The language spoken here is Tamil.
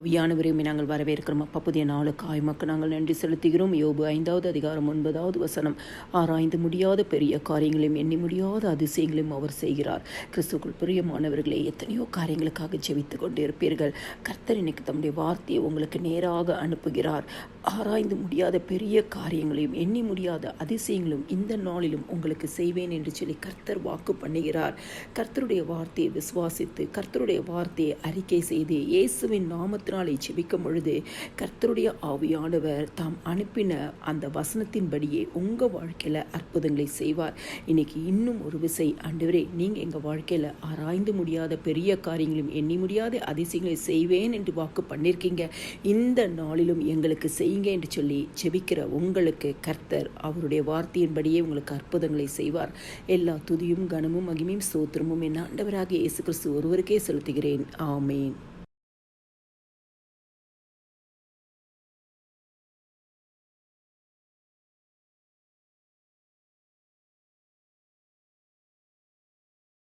வியானவரையுமே நாங்கள் வரவேற்கிறோம். அப்பா, புதிய நாளுக்காய் உமக்கு நாங்கள் நன்றி செலுத்துகிறோம். யோபு 5வது அதிகாரம் 9வது வசனம். ஆராய்ந்து முடியாத பெரிய காரியங்களையும் எண்ணி முடியாத அதிசயங்களையும் அவர் செய்கிறார். கிறிஸ்துக்குள் பிரியமானவர்களே, எத்தனையோ காரியங்களுக்காக ஜெபித்து கொண்டு இருப்பீர்கள். கர்த்தர் இன்னைக்கு தம்முடைய வார்த்தையை உங்களுக்கு நேராக அனுப்புகிறார். ஆராய்ந்து முடியாத பெரிய காரியங்களையும் எண்ணி முடியாத அதிசயங்களும் இந்த நாளிலும் உங்களுக்கு செய்வேன் என்று சொல்லி கர்த்தர் வாக்கு பண்ணுகிறார். கர்த்தருடைய வார்த்தையை விசுவாசித்து கர்த்தருடைய வார்த்தையை அறிக்கை செய்து இயேசுவின் நாமத்தினாலே ஜெபிக்கும் பொழுது கர்த்தருடைய ஆவியானவர் தாம் அனுப்பின அந்த வசனத்தின்படியே உங்கள் வாழ்க்கையில் அற்புதங்களை செய்வார். இன்னைக்கு இன்னும் ஒரு விசை, ஆண்டவரே, நீங்கள் எங்கள் வாழ்க்கையில் ஆராய்ந்து முடியாத பெரிய காரியங்களையும் எண்ணி முடியாத அதிசயங்களை செய்வேன் என்று வாக்கு பண்ணியிருக்கீங்க. இந்த நாளிலும் எங்களுக்கு செய்யுங்க என்று சொல்லி ஜெபிக்கிற உங்களுக்கு கர்த்தர் அவருடைய வார்த்தையின்படியே உங்களுக்கு அற்புதங்களை செய்வார். எல்லா துதியும் கனமும் மகிமையும் ஸ்தோத்திரமும் என் ஆண்டவராகிய இயேசு கிறிஸ்து ஒருவருக்கே செலுத்துகிறேன். ஆமேன்.